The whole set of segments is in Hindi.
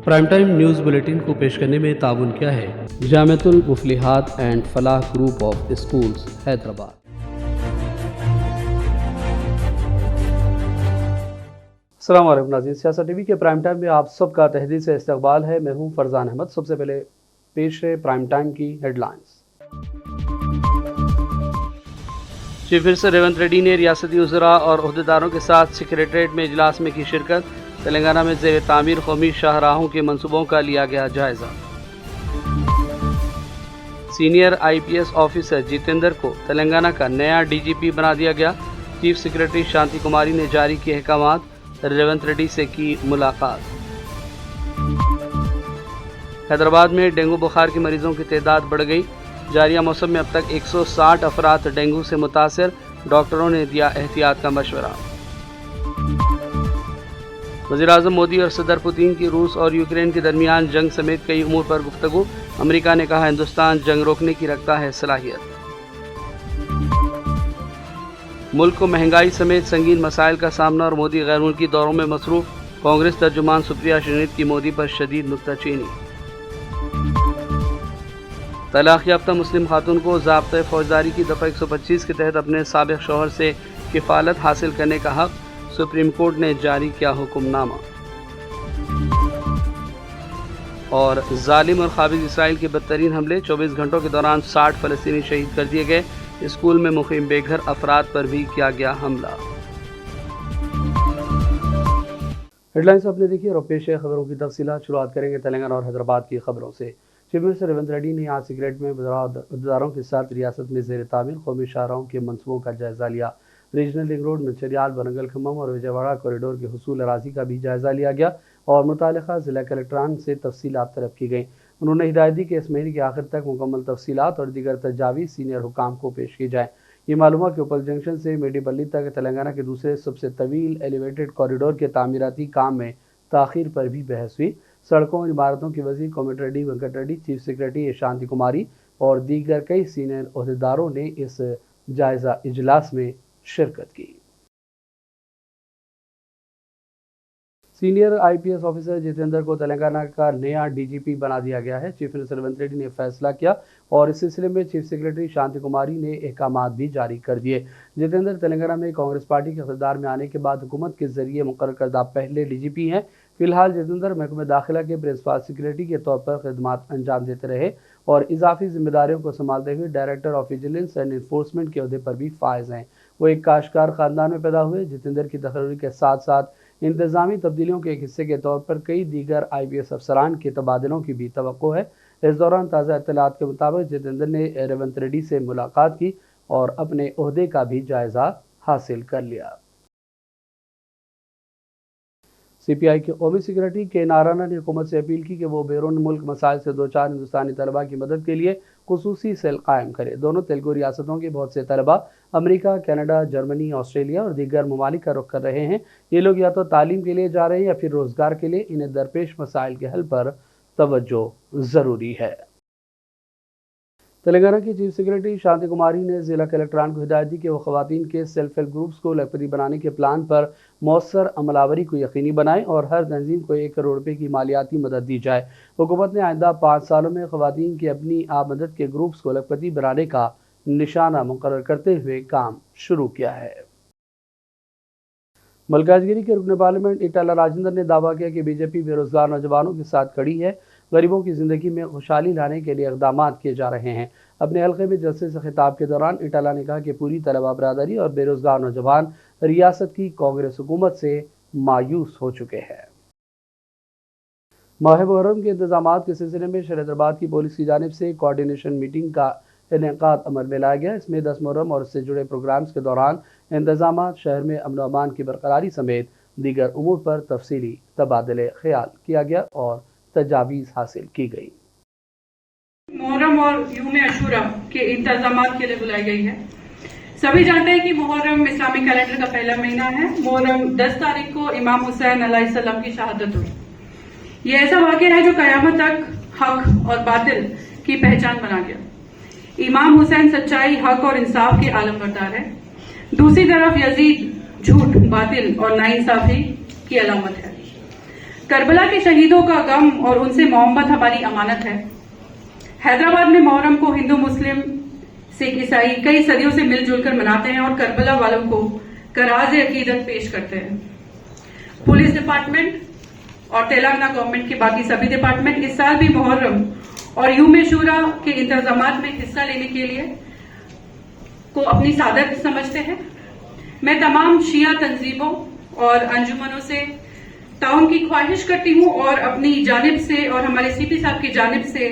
प्राइम टाइम न्यूज़ बुलेटिन को पेश करने में ताउन किया है Jamiatul Muflihat and Falah group of schools Hyderabad. अस्सलाम वालेकुम नाज़रीन, सियासत टीवी के प्राइम टाइम में आप सबका तहदील से इस्तकबाल है। मैं हूं फरजान अहमद। सबसे पहले पेश है प्राइम टाइम की headlines. Chief minister Revanth Reddy ने रियासती वज़रा और ओहदेदारों के साथ सेक्रेटरीट में इजलास में की शिरकत। तेलंगाना में ज़ेर तामीर कौमी शाहराहों के मंसूबों का लिया गया जायजा। सीनियर IPS ऑफिसर जितेंद्र को तेलंगाना का नया DGP बना दिया गया। चीफ सेक्रेटरी शांति कुमारी ने जारी किए अहकामात। रेवंत रेड्डी से की मुलाकात। हैदराबाद में डेंगू बुखार के मरीजों की तादाद बढ़ गई। जारिया मौसम में अब तक 160 अफराद डेंगू से मुतासर। डॉक्टरों ने दिया एहतियात का मशवरा। वज़ीर-ए-आज़म मोदी और सदर पुतिन की रूस और यूक्रेन के दरमियान जंग समेत कई उमूर पर गुफ्तगू। अमेरिका ने कहा हिंदुस्तान जंग रोकने की रखता है सलाहियत। मुल्क को महंगाई समेत संगीन मसाइल का सामना और मोदी गैर मुल्की दौरों में मसरूफ। कांग्रेस तर्जुमान सुप्रिया श्रीनित की मोदी पर शदीद नुक्ताचीनी। तलाक याफ्ता मुस्लिम खातून को ज़ाब्ता फौजदारी की दफ़ा 125 के तहत अपने साबिक़ शौहर से किफ़ालत हासिल करने का हक। सुप्रीम कोर्ट ने जारी किया हुक्मनामा। और जालिम और क़ाबिज़ इसराइल के बदतरीन हमले। 24 घंटों के दौरान 60 फ़लस्तीनी शहीद कर दिए गए। स्कूल में मुक़ीम बेघर अफराद पर भी किया गया हमला। हेडलाइंस आपने देखी और पेश है खबरों की तफसीलात। शुरुआत करेंगे तेलंगाना और हैदराबाद की खबरों से। चीफ मिनिस्टर रेवंत रेड्डी ने आज सेक्रेटरीट में वज़रादारों के साथ रियासत में ज़ेर तामीर कौमी शाहराहों के मंसूबों का जायजा लिया। Regional ring road, Mancherial, Warangal, Khammam और विजयवाड़ा कॉरिडोर के हुसूल अराज़ी का भी जायजा लिया गया और मुतालिका ज़िला कलेक्टरान से तफसीलात तलब की गई। उन्होंने हिदायत दी कि इस महीने के आखिर तक मुकम्मल तफसीलात और दीगर तजावीज़ सीनियर हुकाम को पेश की जाए। ये मालूम कि उपल जंक्शन से मेडीपल्ली तक तेलंगाना के दूसरे सबसे तवील एलिवेटेड कॉरिडोर के तामीराती काम में ताख़ीर पर भी बहस हुई। सड़कों और इमारतों के वज़ीर कोमट रेड्डी, वेंकट रेड्डी, चीफ सेक्रेटरी शांति कुमारी और दीगर कई सीनियर ओहदेदारों ने इस जायज़ा इजलास में शिरकत की। सीनियर IPS ऑफिसर जितेंद्र को तेलंगाना का नया DGP बना दिया गया है। चीफ मिनिस्टर रेवंत रेड्डी ने फैसला किया और इस सिलसिले में चीफ सेक्रेटरी शांति कुमारी ने अहकामात भी जारी कर दिए। जितेंद्र तेलंगाना में कांग्रेस पार्टी के इक़्तिदार में आने के बाद हुकूमत के जरिए मुकर्रर करदा पहले DGP हैं। फिलहाल जितेंद्र महकमे दाखिला के प्रिंसिपल सेक्रेटरी के तौर पर खिदमात अंजाम देते रहे और इजाफी जिम्मेदारियों को संभालते हुए director of vigilance and enforcement के ओहदे पर भी फायज हैं। वो एक काश्तकार ख़ानदान में पैदा हुए। जितेंद्र की तकर्री के साथ साथ इंतजामी तब्दीलियों के एक हिस्से के तौर पर कई दीगर IPS अफसरान के तबादलों की भी तवक्को है। इस दौरान ताज़ा इत्तलात के मुताबिक जितेंद्र ने रेवंत रेड्डी से मुलाकात की और अपने ओहदे का भी जायज़ा हासिल कर लिया। CPI के कौमी सेक्रेटरी KN आराना ने हुकूमत से अपील की कि वो बैरून मुल्क मसाइल से दो चार हिंदुस्तानी तलबा की मदद के लिए खुसूसी सेल कायम करे। दोनों तेलुगु रियासतों के बहुत से तलबा अमेरिका, कनाडा, जर्मनी, ऑस्ट्रेलिया और दीगर ममालिक का रुख कर रहे हैं। ये लोग या तो तालीम के लिए जा रहे हैं या फिर रोज़गार के लिए। इन्हें दरपेश मसाइल के हल पर तवज्जो ज़रूरी है। तेलंगाना की चीफ सेक्रेटरी शांति कुमारी ने ज़िला कलेक्टरान को हिदायत दी कि वो ख़वातीन के सेल्फ हेल्प ग्रुप्स को लखपति बनाने के प्लान पर मौसर अमलावरी को यकीनी बनाएं और हर तंजीम को 1 करोड़ रुपये की मालियाती मदद दी जाए। हुकूमत ने आइंदा 5 सालों में ख़वातीन की अपनी आमदद के ग्रुप्स को लखपति बनाने का निशाना मुकर्रर करते हुए काम शुरू किया है। मलकाजगिरी के रुकन पार्लियामेंट इटाला राजेंद्र ने दावा किया कि BJP बेरोजगार नौजवानों के साथ खड़ी है। गरीबों की ज़िंदगी में खुशहाली लाने के लिए इक़दाम किए जा रहे हैं। अपने हल्के में जलसे से खिताब के दौरान इटाला ने कहा कि पूरी तलबा बरादरी और बेरोजगार नौजवान रियासत की कांग्रेस हुकूमत से मायूस हो चुके हैं। माह मुहर्रम के इंतजाम के सिलसिले में शहर हैदराबाद की पुलिस की जानिब से कोऑर्डिनेशन मीटिंग का इनेकाद अमल में लाया गया। इसमें 10 मुहर्रम और इससे जुड़े प्रोग्राम्स के दौरान इंतजाम, शहर में अमन व अमान की बरकरारी समेत दीगर उमूर पर तफसीली तबादले ख्याल किया गया और तजावीज़ हासिल की गई। मुहर्रम और यूम अशूरा के इंतजाम के लिए बुलाई गई है। सभी जानते हैं कि मुहर्रम इस्लामिक कैलेंडर का पहला महीना है। मुहर्रम 10 तारीख को इमाम हुसैन अलैहिस्सलाम की शहादत हुई। ये ऐसा वाक़या है जो क़यामत तक हक और बातिल की पहचान बना गया। इमाम हुसैन सच्चाई, हक और इंसाफ के आलम बरदार है। दूसरी तरफ यजीद झूठ, बातिल और नाइंसाफी की अलामत है। करबला के शहीदों का गम और उनसे मोहब्बत हमारी अमानत है। हैदराबाद में मुहर्रम को हिंदू, मुस्लिम, सिख, ईसाई कई सदियों से मिलजुल कर मनाते हैं और करबला वालों को कराज अकीदत पेश करते हैं। पुलिस डिपार्टमेंट और तेलंगाना गवर्नमेंट के बाकी सभी डिपार्टमेंट इस साल भी मुहर्रम और यूम शूरा के इंतजामात में हिस्सा लेने के लिए को अपनी सादत समझते हैं। मैं तमाम शिया तंजीमों और अंजुमनों से ताउन की ख्वाहिश करती हूं और अपनी जानिब से और हमारे सीपी साहब की जानिब से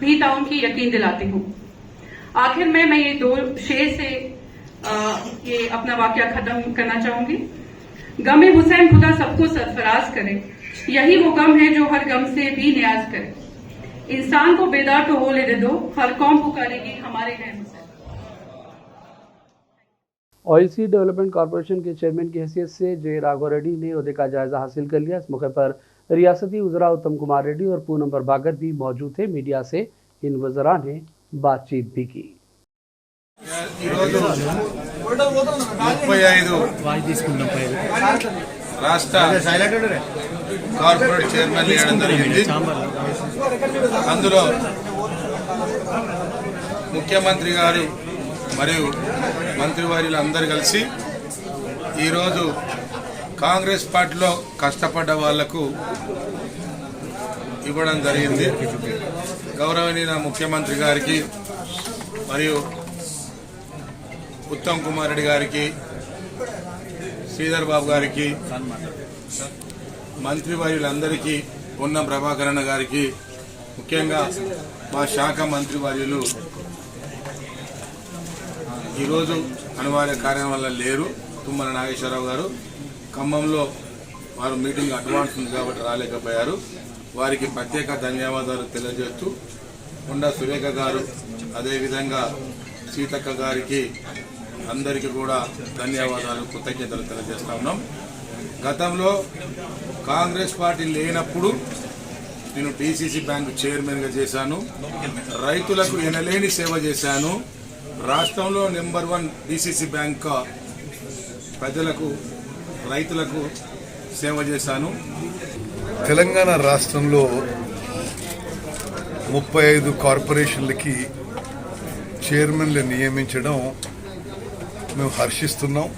भी ताउन की यकीन दिलाती हूं। आखिर में ये दो शेर से ये अपना वाकया खत्म करना चाहूंगी। गम हुसैन खुदा सबको सरफराज करे, यही वो गम है जो हर गम से भी न्याज करे। इंसान को बेदार तो हो ले दो, हर कौम पुकारेगी हमारे हैं Hussain. Oil seed development corporation के चेयरमैन की हैसियत से जे राघव रेड्डी ने ओहदे का जायजा हासिल कर लिया। इस मौके पर रियासती वज़रा उत्तम कुमार रेड्डी और पूनम प्रभाकर भी मौजूद थे। मीडिया से इन वज़रा ने बातचीत भी की। రాష్ట్ర కార్పొరేట్ చైర్మన్ వేయడం జరిగింది. అందులో ముఖ్యమంత్రి గారు మరియు మంత్రివర్యులు అందరూ కలిసి ఈరోజు కాంగ్రెస్ పార్టీలో కష్టపడ్డ వాళ్లకు ఇవ్వడం జరిగింది. గౌరవనీయ ముఖ్యమంత్రి గారికి మరియు ఉత్తమ్ కుమార్ రెడ్డి గారికి, శ్రీధర్ బాబు గారికి, మంత్రివర్యులందరికీ, పొన్నం ప్రభాకరణ గారికి, ముఖ్యంగా మా శాఖ మంత్రివర్యులు ఈరోజు అనివార్య కార్యం వల్ల లేరు. తుమ్మల నాగేశ్వరరావు గారు ఖమ్మంలో వారు మీటింగ్ అడ్వాన్స్ ఉంది కాబట్టి రాలేకపోయారు. వారికి ప్రత్యేక ధన్యవాదాలు తెలియజేస్తూ కొండా సురేఖ గారు, అదేవిధంగా సీతక్క గారికి అందరికీ కూడా ధన్యవాదాలు, కృతజ్ఞతలు తెలియజేస్తా ఉన్నాం. గతంలో కాంగ్రెస్ పార్టీ లేనప్పుడు నేను డిసిసి బ్యాంకు చైర్మన్గా చేశాను. రైతులకు ఎనలేని సేవ చేశాను. రాష్ట్రంలో నెంబర్ 1 డిసిసి బ్యాంక్ ప్రజలకు, రైతులకు సేవ చేశాను. తెలంగాణ రాష్ట్రంలో 35 కార్పొరేషన్లకి చైర్మన్లు నియమించడం మేము హర్షిస్తున్నాం.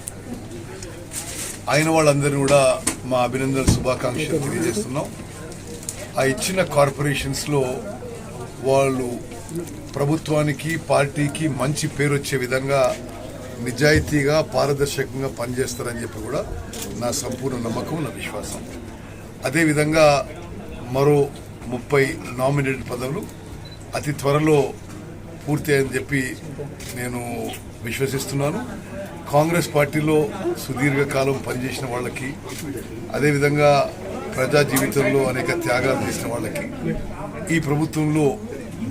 అయిన వాళ్ళందరినీ కూడా మా అభినందన శుభాకాంక్షలు తెలియజేస్తున్నాం. ఆ ఇచ్చిన కార్పొరేషన్స్లో వాళ్ళు ప్రభుత్వానికి, పార్టీకి మంచి పేరు వచ్చే విధంగా నిజాయితీగా, పారదర్శకంగా పనిచేస్తారని చెప్పి కూడా నా సంపూర్ణ నమ్మకం, నా విశ్వాసం. అదేవిధంగా మరో 30 నామినేటెడ్ పదవులు అతి త్వరలో పూర్తయ్యని చెప్పి నేను విశ్వసిస్తున్నాను. కాంగ్రెస్ పార్టీలో సుదీర్ఘకాలం పనిచేసిన వాళ్ళకి, అదేవిధంగా ప్రజా జీవితంలో అనేక త్యాగాలు చేసిన వాళ్ళకి ఈ ప్రభుత్వంలో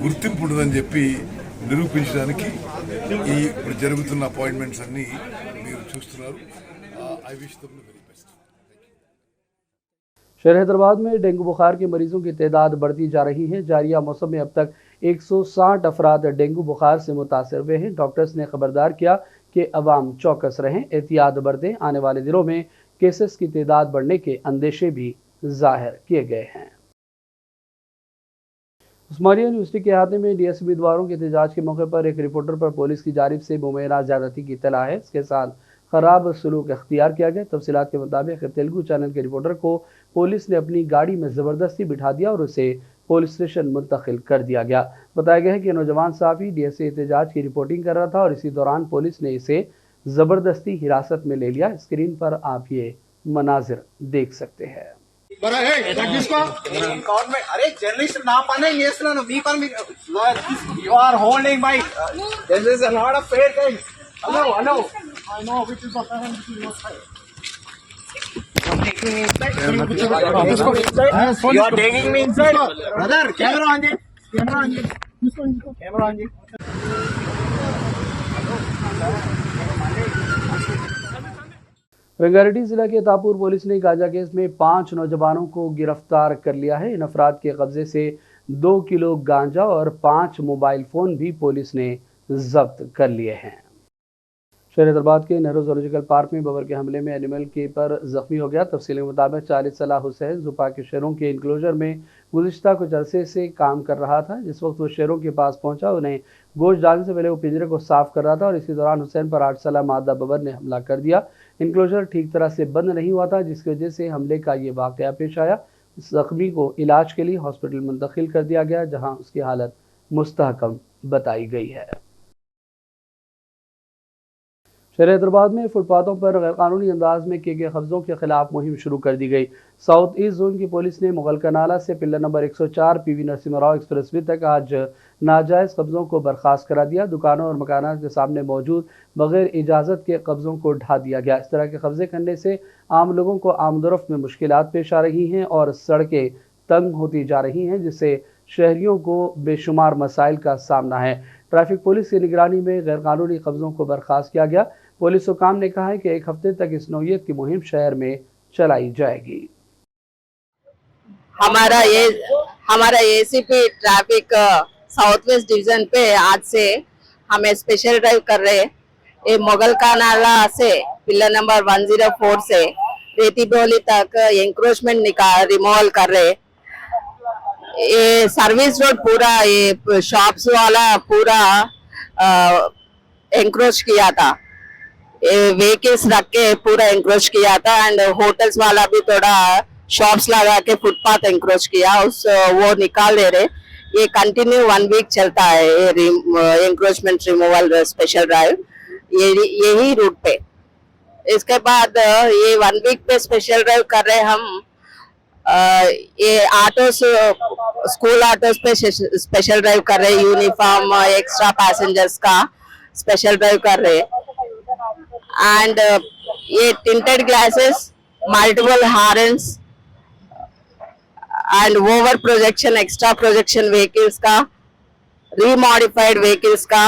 గుర్తింపు ఉండదని చెప్పి నిరూపించడానికి ఈ ఇప్పుడు జరుగుతున్న అపాయింట్మెంట్స్ అన్ని మీరు చూస్తున్నారు. I wish them the very best. शहर हैदराबाद में डेंगू बुखार के मरीजों की तादाद बढ़ती जा रही है। जारिया मौसम में अब तक 160 अफराद डेंगू बुखार से मुतासर हुए हैं। डॉक्टर्स ने खबरदार किया कि अवाम चौकस रहें, एहतियात बरतें। आने वाले दिनों में केसेस की तादाद बढ़ने के अंदेशे भी जाहिर किए गए हैं। उस्मानिया यूनिवर्सिटी के अहाते में डीएस उम्मीदवारों के एहतजाज के मौके पर एक रिपोर्टर पर पुलिस की जानिब से मुमैना ज्यादती की इत्तला है। इसके साथ खराब सलूक अख्तियार किया गया। तफसीलात के मुताबिक तेलुगु चैनल के रिपोर्टर को पुलिस ने अपनी गाड़ी में ज़बरदस्ती बिठा दिया और उसे पुलिस स्टेशन मुंतकिल कर दिया गया। बताया गया है कि नौजवान साफ़ी डीएसए एहतजाज की रिपोर्टिंग कर रहा था और इसी दौरान पुलिस ने इसे ज़बरदस्ती हिरासत में ले लिया। स्क्रीन पर आप ये मनाजिर देख सकते हैं। अरे जर्नलिस्ट ना पाने you are holding my this is not a fair thing. Hello I know which is the parent which is not fair. You are taking me inside, brother. Camera on it. Camera on it. Rangareddy जिला के तापुर पुलिस ने गांजा केस में 5 नौजवानों को गिरफ्तार कर लिया है। इन अफराद के कब्जे से 2 किलो गांजा और 5 मोबाइल फोन भी पुलिस ने जब्त कर लिए हैं। शहर हैदराबाद के नेहरू जूलॉजिकल पार्क में बबर के हमले में एनिमल कीपर जख्मी हो गया। तफसील के मुताबिक 40 साला हुसैन जुपा के शेरों के इंक्लोजर में गुज़िश्ता कुछ अरसे से काम कर रहा था। जिस वक्त वो शेरों के पास पहुंचा, उन्हें गोश्त डालने से पहले वो पिंजरे को साफ कर रहा था और इसी दौरान हुसैन पर 8 साला मादा बबर ने हमला कर दिया। इंक्लोजर ठीक तरह से बंद नहीं हुआ था, जिसकी वजह से हमले का ये वाक़या पेश आया। जख्मी को इलाज के लिए हॉस्पिटल मुंतकिल कर दिया गया, जहाँ उसकी हालत मुस्तहकम बताई गई है। शहर हैदराबाद में फुटपाथों पर गैरकानूनी अंदाज में किए गए कब्ज़ों के खिलाफ मुहिम शुरू कर दी गई। साउथ ईस्ट जोन की पुलिस ने मुगल कनाला से pillar number 104 PV Narasimha Rao expressway तक आज नाजायज़ कब्ज़ों को बर्खास्त करा दिया। दुकानों और मकानात के सामने मौजूद बगैर इजाज़त के कब्ज़ों को ढा दिया गया। इस तरह के कब्ज़े करने से आम लोगों को आमदोरफ्त में मुश्किलात पेश आ रही हैं और सड़कें तंग होती जा रही हैं, जिससे शहरियों को बेशुमार मसाइल का सामना है। ट्रैफिक पुलिस की निगरानी में गैरकानूनी कब्ज़ों को बर्खास्त किया गया। पुलिस हुकाम ने कहा है कि 1 हफ्ते तक इस नौयत की मुहिम शहर में चलाई जाएगी। हमारा ACP traffic south west division पे आज से हमें स्पेशल ड्राइव कर रहे हैं। ये मुगल का नाला से पिल्लर नंबर 104 से रेती डोली तक एंक्रोचमेंट रिमूवल कर रहे। ये सर्विस रोड पूरा ये शॉप्स वाला पूरा एंक्रोच किया था, व्हीकल्स रख के पूरा एंक्रोच किया था एंड होटल्स वाला भी थोड़ा शॉप्स लगा के फुटपाथ एंक्रोच किया, वो निकाल दे रहे। ये कंटिन्यू 1 वीक चलता है ये एंक्रोचमेंट रिमूवल स्पेशल ड्राइव यही रूट पे। इसके बाद ये 1 वीक पे स्पेशल ड्राइव कर रहे हम। ये ऑटोस स्कूल ऑटोस पे स्पेशल ड्राइव कर रहे, यूनिफॉर्म एक्स्ट्रा पैसेंजर्स का स्पेशल ड्राइव कर रहे एंड ये tinted glasses, multiple horns and over projection extra projection vehicles का, रीमॉडिफाइड व्हीकल्स का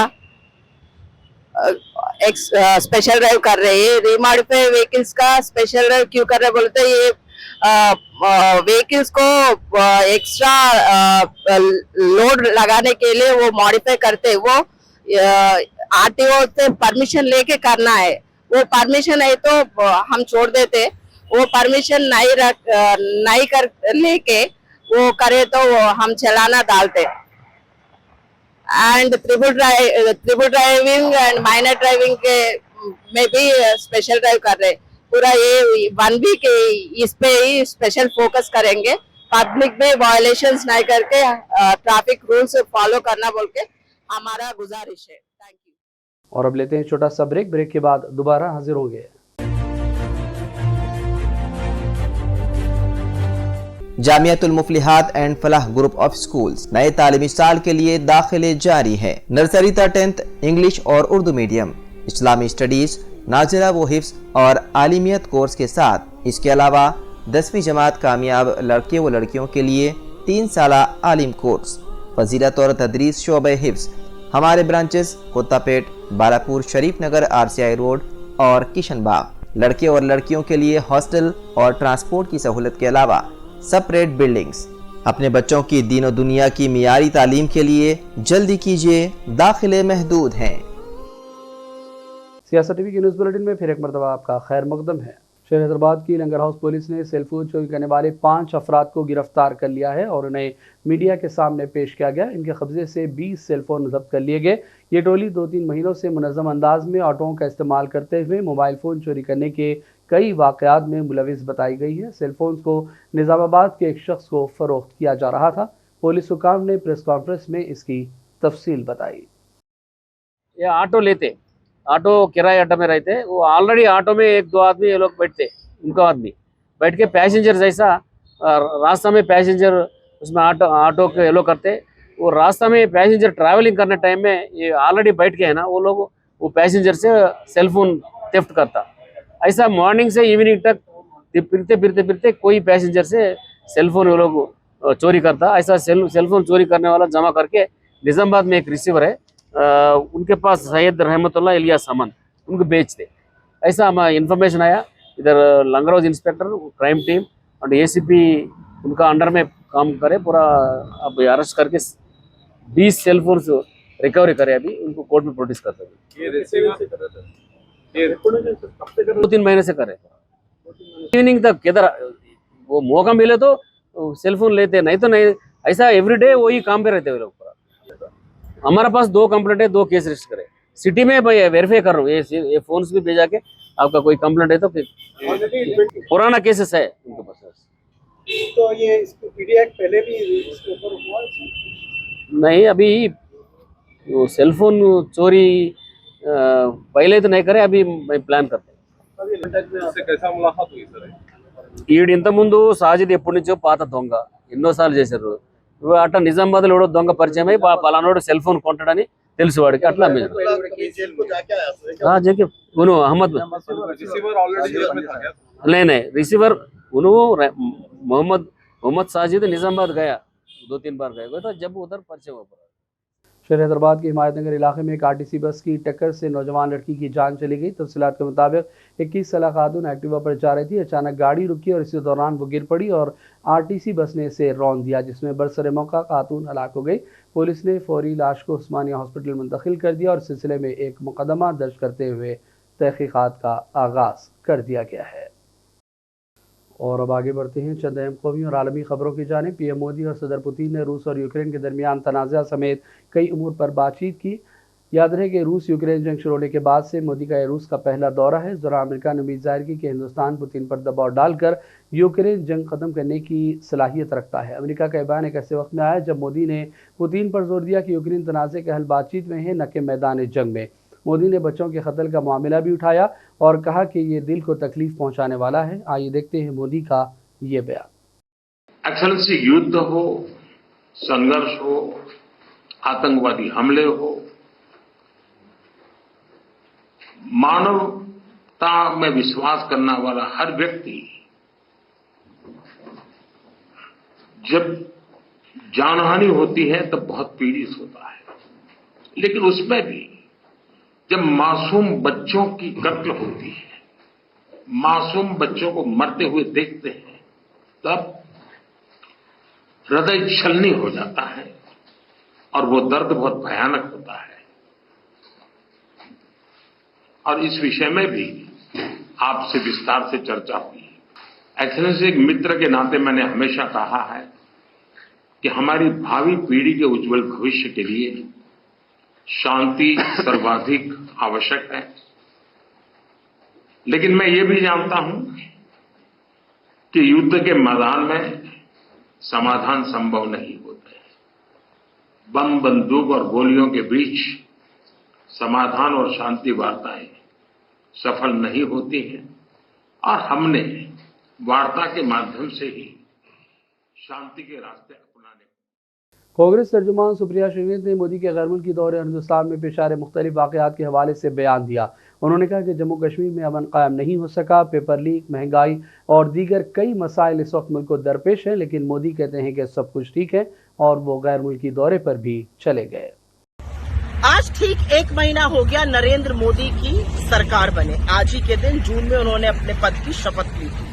स्पेशल ड्राइव कर रहे हैं। रीमॉडिफाइड व्हीकल्स का स्पेशल ड्राइव क्यों कर रहे बोलते, ये व्हीकल्स को एक्स्ट्रा लोड लगाने के लिए वो मॉडिफाई करते, वो आरटीओ से परमिशन लेके करना है। वो परमिशन है तो हम छोड़ देते, वो परमिशन नहीं कर लेके वो करे तो हम चलाना डालते। And triple driving and minor driving के में भी स्पेशल ड्राइव कर रहे। पूरा ये 1 वीक इस पे ही स्पेशल फोकस करेंगे। पब्लिक में वायलेशंस नहीं करके ट्रैफिक रूल्स फॉलो करना बोल के हमारा गुजारिश है। Thank you. और अब लेते हैं छोटा सा ब्रेक के बाद दोबारा हाजिर होंगे। Jamiatul Muflihat and Falah group of schools नए तालीमी साल के लिए दाखिले जारी है। नर्सरी तक 10th इंग्लिश और उर्दू मीडियम, इस्लामी स्टडीज, नाज़िला व हिफ्ज़ और आलिमियत कोर्स के साथ इसके अलावा 10वीं जमात कामयाब लड़के व लड़कियों के लिए 3 साला आलिम कोर्स, फजीलत और तदरीस शोबे हिफ्ज़। हमारे ब्रांचेस कोत्तापेट, बालापुर, शरीफ नगर, RCI रोड और किशनबाग। लड़के और लड़कियों के लिए हॉस्टल और ट्रांसपोर्ट की सहूलत के अलावा सेपरेट बिल्डिंग्स। अपने बच्चों की दीन और दुनिया की मियारी तालीम के लिए जल्दी कीजिए, दाखिले महदूद हैं। सियासत टीवी के न्यूज़ बुलेटिन में फिर एक मरतबा आपका खैर मकदम है। शहर हैदराबाद की लंगर हाउस पुलिस ने सेलफोन चोरी करने वाले 5 अफराद को गिरफ्तार कर लिया है और उन्हें मीडिया के सामने पेश किया गया। इनके कब्जे से 20 सेलफोन जब्त कर लिए गए। ये टोली 2-3 महीनों से मुनज़्ज़म अंदाज में ऑटोओं का इस्तेमाल करते हुए मोबाइल फ़ोन चोरी करने के कई वाक़यात में मुलविस बताई गई है। सेलफोन्स को निज़ामाबाद के एक शख्स को फ़रोख्त किया जा रहा था। पुलिस हुकाम ने प्रेस कॉन्फ्रेंस में इसकी तफसील बताई। ये ऑटो लेते, ऑटो किराए अड्डा में रहते, वो ऑलरेडी ऑटो में 1-2 आदमी ये लोग बैठते, उनको आदमी बैठ के पैसेंजर जैसा रास्ता में पैसेंजर उसमें ऑटो के एलो करते। वो रास्ता में पैसेंजर ट्रैवलिंग करने टाइम में ये ऑलरेडी बैठ के है ना, वो लोग वो पैसेंजर से सेलफोन थेफ्ट करता। ऐसा मॉर्निंग से इवनिंग तक फिरते कोई पैसेंजर से सेलफोन वो लोग चोरी करता। ऐसा सेलफोन चोरी करने वाला जमा करके निज़ामाबाद में एक रिसीवर है, उनके पास सैयद रहमतुल्लाह इलियास अमन, उनको बेचते। ऐसा हमें इन्फॉर्मेशन आया। इधर लंगर हाउस इंस्पेक्टर, क्राइम टीम और ACP उनका अंडर में काम करे पूरा। अब अरेस्ट करके 20 सेलफोन रिकवरी करे, अभी उनको कोर्ट में प्रोड्यूस करते हैं। 2-3 महीने से करे, इवनिंग तक किधर वो मौका मिले तो सेल फोन लेते, नहीं तो नहीं। ऐसा एवरीडे वही काम पे रहते हैं लोग। हमारे पास 2 कंप्लेंट है, 2 केस रजिस्टर करे। सिटी में भाई वेरीफाई कर रहा हूँ, ये फोन भी भेजा के आपका कोई कंप्लेंट है तो पुराना केसेस है उनके पास। तो ये पीडी एक्ट पहले भी इसके ऊपर हुआ नहीं, अभी वो सेल फोन चोरी पहले तो नहीं करे, अभी प्लान करते हैं। कैसा मुलाकात हुई सर? ఈడు ఇంత ముందు సాజిద్ ఎప్పటి నుంచో పాత దొంగ, ఎన్నోసార్లు చేశారు. అట్లా నిజామాబాద్ లో దొంగ పరిచయం అయ్యి పలానోడు సెల్ ఫోన్ కొంటాడని తెలుసు వాడికి, అట్లా जेके उन्हों अहमद नहीं रिसीवर उन्हों मोहम्मद साजिद निजामाबाद गया, 2-3 बार गया तो जब उधर परिचय हुआ। शहर हैदराबाद के हिमायतनगर इलाके में एक आरटीसी बस की टक्कर से नौजवान लड़की की जान चली गई। तफसीलात के मुताबिक 21 साल खातून एक्टिवा पर जा रही थी, अचानक गाड़ी रुकी और इसी दौरान वो गिर पड़ी और आरटीसी बस ने इसे रौंद दिया, जिसमें बरसरे मौका खातून हलाक हो गई। पुलिस ने फौरी लाश को उस्मानिया हॉस्पिटल मुंतकिल कर दिया और इस सिलसिले में एक मुकदमा दर्ज करते हुए तहकीकात का आगाज कर दिया गया है। और अब आगे बढ़ते हैं चंद अहम कौमी और आलमी खबरों की जानिब। पीएम मोदी और सदर पुतिन ने रूस और यूक्रेन के दरमियान तनाज़ा समेत कई उमूर पर बातचीत की। याद रहे कि रूस यूक्रेन जंग शुरू होने के बाद से मोदी का यह रूस का पहला दौरा है। इस दौरान अमेरिका ने उम्मीद जाहिर की कि हिंदुस्तान पुतिन पर दबाव डालकर यूक्रेन जंग खत्म करने की सलाहियत रखता है। अमेरिका का बयान एक ऐसे वक्त में आया जब मोदी ने पुतिन पर जोर दिया कि यूक्रेन तनाज़े का हल बातचीत में है, न कि मैदान जंग में। मोदी ने बच्चों के कत्ल का मामला भी उठाया और कहा कि ये दिल को तकलीफ पहुंचाने वाला है। आइए देखते हैं मोदी का ये बयान। एक्सेलेंसी, युद्ध हो, संघर्ष हो, आतंकवादी हमले हो, मानवता में विश्वास करने वाला हर व्यक्ति जब जानहानि होती है तब बहुत पीड़ित होता है, लेकिन उसमें भी जब मासूम बच्चों की कत्ल होती है, मासूम बच्चों को मरते हुए देखते हैं, तब हृदय छलनी हो जाता है और वो दर्द बहुत भयानक होता है। और इस विषय में भी आपसे विस्तार से चर्चा हुई। एक्सेलेंसी, एक मित्र के नाते मैंने हमेशा कहा है कि हमारी भावी पीढ़ी के उज्जवल भविष्य के लिए शांति सर्वाधिक आवश्यक है, लेकिन मैं ये भी जानता हूं कि युद्ध के मैदान में समाधान संभव नहीं होते। बम, बंदूक और गोलियों के बीच समाधान और शांति वार्ताएं सफल नहीं होती हैं और हमने वार्ता के माध्यम से ही शांति के रास्ते अपनाने। कांग्रेस तर्जुमान सुप्रिया श्रीनाथ ने मोदी के गैर-मुल्की दौरे और हिंदुस्तान में पेश आ रहे मुख्तलिफ वाक़यात के हवाले से बयान दिया। उन्होंने कहा कि जम्मू कश्मीर में अमन कायम नहीं हो सका, पेपर लीक, महंगाई और दीगर कई मसाइल इस वक्त मुल्क को दरपेश हैं, लेकिन मोदी कहते हैं कि सब कुछ ठीक है और वो गैर मुल्की दौरे पर भी चले गए। आज ठीक 1 महीना हो गया नरेंद्र मोदी की सरकार बने। आज ही के दिन जून में उन्होंने अपने पद की शपथ ली थी।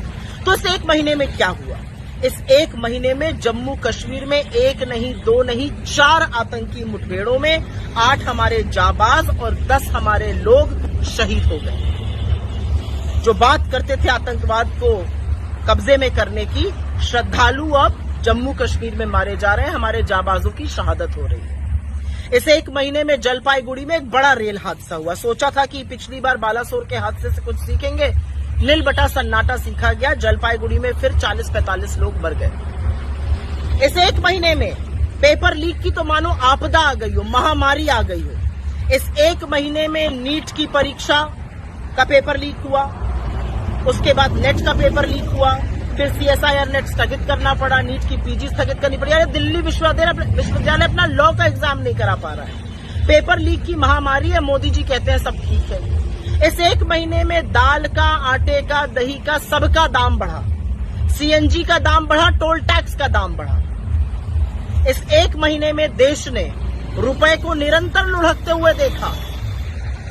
तो इस 1 महीने में क्या हुआ? इस 1 महीने में जम्मू कश्मीर में 1 नहीं 2 नहीं 4 आतंकी मुठभेड़ों में 8 हमारे जाबाज और 10 हमारे लोग शहीद हो गए। जो बात करते थे आतंकवाद को कब्जे में करने की, श्रद्धालु अब जम्मू कश्मीर में मारे जा रहे हैं, हमारे जाबाजों की शहादत हो रही है। इस 1 महीने में जलपाईगुड़ी में एक बड़ा रेल हादसा हुआ। सोचा था कि पिछली बार बालासोर के हादसे से कुछ सीखेंगे, नील बटा सन्नाटा सीखा गया। जलपाईगुड़ी में फिर 40-45 लोग मर गए। इस 1 महीने में पेपर लीक की तो मानो आपदा आ गई हो, महामारी आ गई हो। इस 1 महीने में नीट की परीक्षा का पेपर लीक हुआ, उसके बाद नेट का पेपर लीक हुआ, फिर CSIR नेट स्थगित करना पड़ा, नीट की PG स्थगित करनी पड़ी। अरे दिल्ली विश्वविद्यालय अपना लॉ का एग्जाम नहीं करा पा रहा है। पेपर लीक की महामारी है, मोदी जी कहते हैं सब ठीक है। इस 1 महीने में दाल का, आटे का, दही का, सबका दाम बढ़ा, CNG का दाम बढ़ा, टोल टैक्स का दाम बढ़ा। इस 1 महीने में देश ने रुपए को निरंतर लुढ़कते हुए देखा,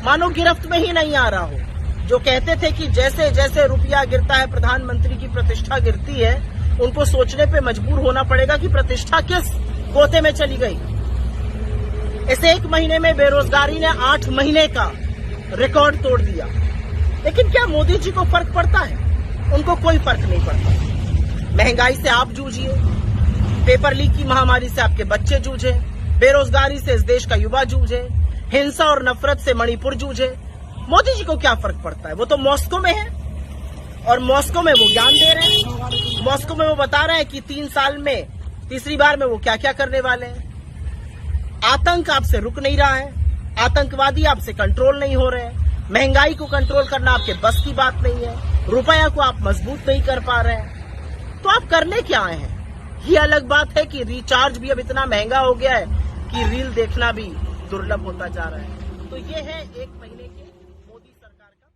मानो गिरफ्त में ही नहीं आ रहा हो। जो कहते थे कि जैसे जैसे रुपया गिरता है प्रधानमंत्री की प्रतिष्ठा गिरती है, उनको सोचने पे मजबूर होना पड़ेगा कि प्रतिष्ठा किस गोते में चली गई। इस 1 महीने में बेरोजगारी ने 8 महीने का रिकॉर्ड तोड़ दिया। लेकिन क्या मोदी जी को फर्क पड़ता है? उनको कोई फर्क नहीं पड़ता। महंगाई से आप जूझिए, पेपर लीक की महामारी से आपके बच्चे जूझे, बेरोजगारी से इस देश का युवा जूझे, हिंसा और नफरत से मणिपुर जूझे। मोदी जी को क्या फर्क पड़ता है? वो तो मॉस्को में है और मॉस्को में वो ज्ञान दे रहे हैं। मॉस्को में वो बता रहे हैं कि 3 साल में तीसरी बार में वो क्या क्या करने वाले हैं। आतंक आपसे रुक नहीं रहा है, आतंकवादी आपसे कंट्रोल नहीं हो रहे हैं, महंगाई को कंट्रोल करना आपके बस की बात नहीं है, रुपया को आप मजबूत नहीं कर पा रहे हैं, तो आप करने क्या आए हैं? ये अलग बात है कि रिचार्ज भी अब इतना महंगा हो गया है कि रील देखना भी दुर्लभ होता जा रहा है। तो ये है 1 महीने के मोदी सरकार का।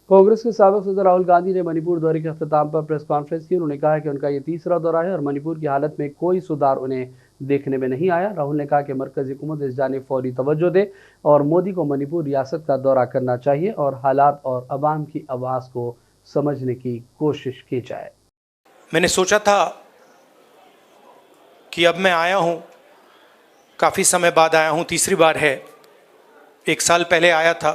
कांग्रेस के साबिक सदर राहुल गांधी ने मणिपुर दौरे के अख्ताम पर प्रेस कॉन्फ्रेंस की। उन्होंने कहा कि उनका ये तीसरा दौरा है और मणिपुर की हालत में कोई सुधार उन्हें देखने में नहीं आया। राहुल ने कहा कि मरकजी हुकूमत इस जानिब फौरी तवज्जो दे और मोदी को मणिपुर रियासत का दौरा करना चाहिए और हालात और अवाम की आवाज़ को समझने की कोशिश की जाए। मैंने सोचा था कि अब मैं आया हूँ, काफ़ी समय बाद आया हूँ, तीसरी बार है। 1 साल पहले आया था,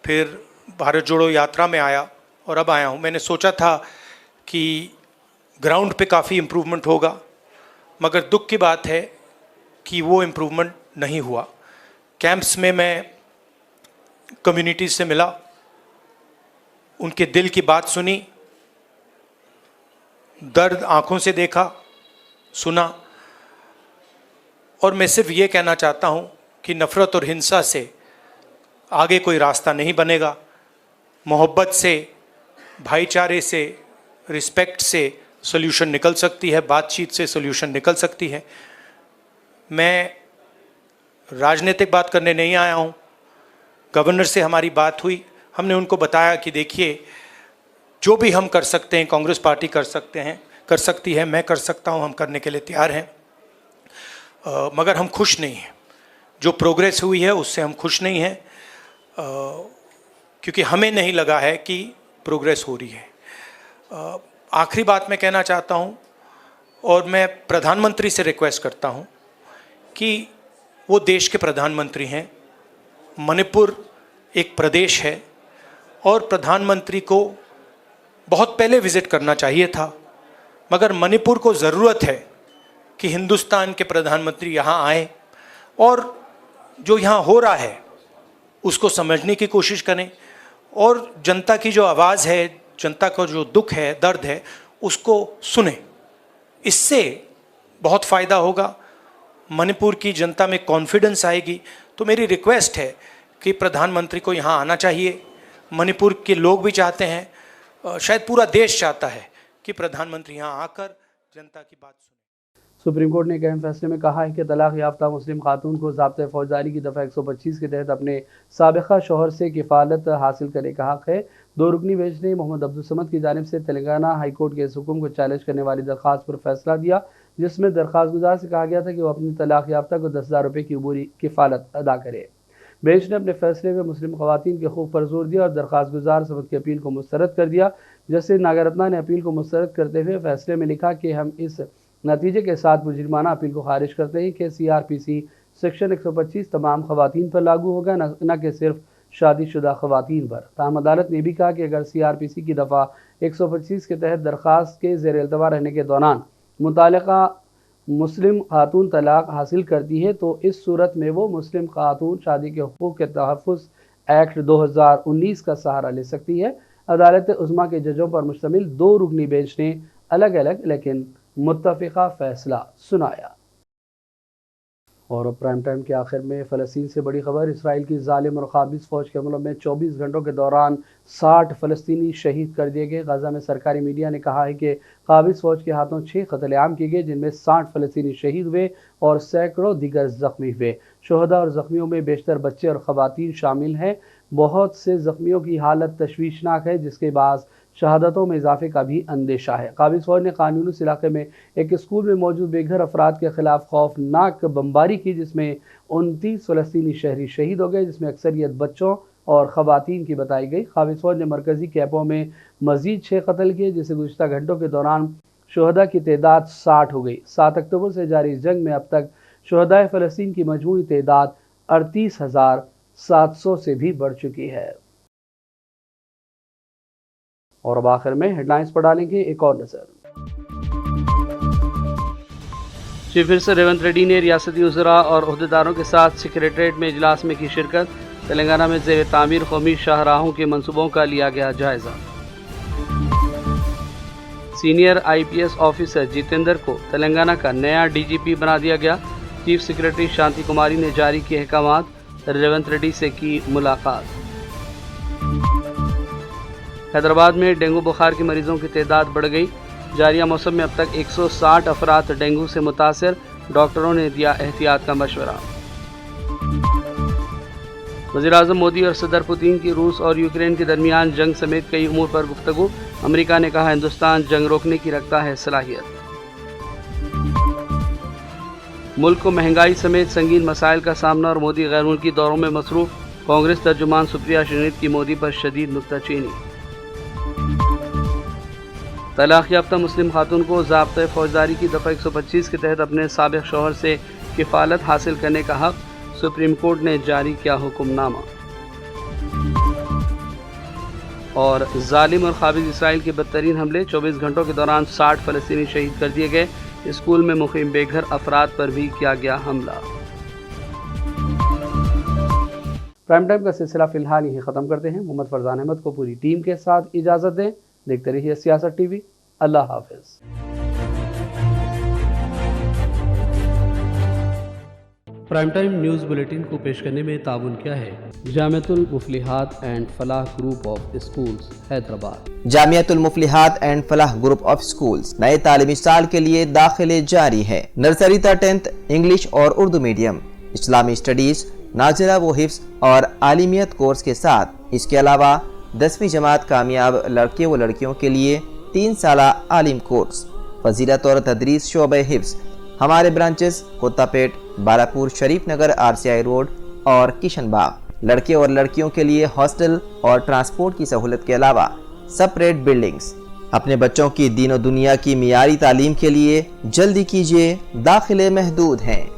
फिर भारत जोड़ो यात्रा में आया और अब आया हूँ। मैंने सोचा था कि ग्राउंड पे काफ़ी इम्प्रूवमेंट होगा, मगर दुख की बात है कि वो इम्प्रूवमेंट नहीं हुआ। कैंप्स में मैं कम्युनिटी से मिला, उनके दिल की बात सुनी, दर्द आंखों से देखा, सुना, और मैं सिर्फ ये कहना चाहता हूँ कि नफ़रत और हिंसा से आगे कोई रास्ता नहीं बनेगा। मोहब्बत से, भाईचारे से, रिस्पेक्ट से सोल्यूशन निकल सकती है, बातचीत से सोल्यूशन निकल सकती है। मैं राजनीतिक बात करने नहीं आया हूँ। गवर्नर से हमारी बात हुई, हमने उनको बताया कि देखिए, जो भी हम कर सकते हैं, कांग्रेस पार्टी कर सकती है, मैं कर सकता हूँ, हम करने के लिए तैयार हैं। मगर हम खुश नहीं हैं। जो प्रोग्रेस हुई है उससे हम खुश नहीं हैं, क्योंकि हमें नहीं लगा है कि प्रोग्रेस हो रही है। आखिरी बात मैं कहना चाहता हूँ और मैं प्रधानमंत्री से रिक्वेस्ट करता हूँ कि वो देश के प्रधानमंत्री हैं, मणिपुर एक प्रदेश है और प्रधानमंत्री को बहुत पहले विज़िट करना चाहिए था, मगर मणिपुर को ज़रूरत है कि हिंदुस्तान के प्रधानमंत्री यहाँ आए और जो यहाँ हो रहा है उसको समझने की कोशिश करें और जनता की जो आवाज़ है, जनता का जो दुख है, दर्द है, उसको सुने। इससे बहुत फ़ायदा होगा, मणिपुर की जनता में कॉन्फिडेंस आएगी। तो मेरी रिक्वेस्ट है कि प्रधानमंत्री को यहाँ आना चाहिए। मणिपुर के लोग भी चाहते हैं, शायद पूरा देश चाहता है कि प्रधानमंत्री यहाँ आकर जनता की बात सुने। सुप्रीम कोर्ट ने एक अहम फैसले में कहा है कि तलाक याफ्ता मुस्लिम खातून को ज़ाब्ता फौजदारी की दफ़ा 125 के तहत अपने साबिक़ा शौहर से किफ़ालत हासिल करने का हक़ है। 2 रुकनी बेंच ने मोहम्मद अब्दुल समद की जानिब से तेलंगाना हाई कोर्ट के इस हुक्म को चैलेंज करने वाली दरख्वास्त पर फैसला दिया, जिसमें दरख्वास्त गुजार से कहा गया था कि वो अपनी तलाक याफ्ता को 10,000 रुपये की अबूरी किफ़ालत अदा करे। बेंच ने अपने फैसले में मुस्लिम ख़वातीन के हक़ूक़ पर जोर दिया और दरख्वास्त गुजार समद की अपील को मुस्तरद कर दिया। जस्टिस नागरत्ना ने अपील को मुस्तरद करते हुए फैसले में लिखा कि हम इस नतीजे के साथ मुजरिमाना अपील को खारिज करते हैं कि CRPC सेक्शन 125 तमाम खवातीन पर लागू होगा, न कि सिर्फ शादीशुदा खवातीन पर। ताहम अदालत ने भी कहा कि अगर CRPC की दफ़ा 125 के तहत दरख्वास्त के ज़ेर इल्तवा रहने के दौरान मुतालिका मुस्लिम खातून तलाक हासिल करती है तो इस सूरत में वो मुस्लिम खातून शादी के हुकूक़ के तहफ़्फ़ुज़ एक्ट 2019 का सहारा ले सकती है। अदालत उज़्मा के जजों पर मुश्तमिल 2 रुकनी बेंच ने अलग अलग लेकिन मुत्तफ़िक़ा फ़ैसला सुनाया। और अब प्राइम टाइम के आखिर में फ़लस्तीन से बड़ी खबर। इसराइल की ज़ालिम और क़ाबिज़ फ़ौज के हमलों में 24 घंटों के दौरान 60 फ़लस्तीनी शहीद कर दिए गए। गाज़ा में सरकारी मीडिया ने कहा है कि क़ाबिज़ फ़ौज के हाथों 6 क़त्ल-ए-आम किए गए, जिनमें 60 फ़लस्तीनी शहीद हुए और सैकड़ों दीगर ज़ख्मी हुए। शुहदा और ज़ख्मियों में बेशतर बच्चे और ख़वातीन शामिल हैं। बहुत से ज़ख्मियों की हालत तशवीशनाक है, जिसके बाद शहादतों में इजाफे का भी अंदेशा है। क़ाबिज़ फ़ौज ने ख़ान-यूनिस इलाके में एक स्कूल में मौजूद बेघर अफराद के खिलाफ खौफनाक बमबारी की, जिसमें 29 फ़लस्तीनी शहरी शहीद हो गए, जिसमें अक्सरियत बच्चों और ख़वातीन की बताई गई। क़ाबिज़ फ़ौज ने मरकज़ी कैंपों में मज़ीद 6 कत्ल किए, जिससे गुज़िश्ता घंटों के दौरान शुहदा की तादाद 60 हो गई। 7 अक्टूबर से जारी इस जंग में अब तक शुहदाए फ़लस्तीन की मजमूई तादाद 38,700 से भी बढ़ चुकी है। और अब आखिर में हेडलाइंस पर डालेंगे एक और नजर। चीफ मिनिस्टर रेवंत रेड्डी ने रियासती वज़रा और अहदेदारों के साथ सेक्रेटरीट में इजलास में की शिरकत। तेलंगाना में ज़ेर तामीर कौमी शाहराहों के मंसूबों का लिया गया जायजा। सीनियर IPS ऑफिसर जितेंद्र को तेलंगाना का नया DGP बना दिया गया। चीफ सेक्रेटरी शांति कुमारी ने जारी किए अहकामात। रेवंत रेड्डी से की मुलाकात। हैदराबाद में डेंगू बुखार के मरीजों की तादाद बढ़ गई। जारिया मौसम में अब तक 160 अफराद डेंगू से मुतासर। डॉक्टरों ने दिया एहतियात का मशवरा। वज़ीर-ए-आज़म मोदी और सदर पुतिन की रूस और यूक्रेन के दरमियान जंग समेत कई उमूर पर गुफ्तगू। अमेरिका ने कहा हिंदुस्तान जंग रोकने की रखता है सलाहियत। मुल्क को महंगाई समेत संगीन मसाइल का सामना और मोदी गैर मुल्की दौरों में मसरूफ। कांग्रेस तर्जुमान सुप्रिया श्रीनिवास की मोदी पर शदीद नुक्ताचीनी। तलाक याफ्ता मुस्लिम खातून को ज़ाब्ता फौजदारी की दफ़ा 125 के तहत अपने साबिक़ शौहर से किफ़ालत हासिल करने का हक़। सुप्रीम कोर्ट ने जारी किया हुक्मनामा। और जालिम और क़ाबिज़ इसराइल के बदतरीन हमले। 24 घंटों के दौरान 60 फ़लस्तीनी शहीद कर दिए गए। स्कूल में मुक़ीम बेघर अफराद पर भी किया गया हमला। प्राइम टाइम का सिलसिला फिलहाल यही ख़त्म करते हैं। मोहम्मद फरजान अहमद को पूरी टीम के साथ इजाज़त दें। देखते रहिए सियासत TV। अल्लाह हाफ़िज़। प्राइम टाइम न्यूज़ बुलेटिन को पेश करने में ताउन किया है Jamiatul Muflihat and Falah group of schools Hyderabad. Jamiatul Muflihat and Falah group of schools नए तालीमी साल के लिए दाखिले जारी है। नर्सरी तक 10th इंग्लिश और उर्दू मीडियम, इस्लामी स्टडीज, नाज़िला व हिफ्ज़ और आलिमियत कोर्स के साथ इसके अलावा 10वीं जमात कामयाब लड़के व लड़कियों के लिए 3 साला आलिम कोर्स, फजीलत और तदरीस शोबे हिफ्ज़। हमारे ब्रांचेस कोत्तापेट, बालापुर, शरीफ नगर, RCI रोड और किशनबाग। लड़के और लड़कियों के लिए हॉस्टल और ट्रांसपोर्ट की सहूलत के अलावा सेपरेट बिल्डिंग्स। अपने बच्चों की दीन और दुनिया की मियारी तालीम के लिए जल्दी कीजिए, दाखिले महदूद हैं।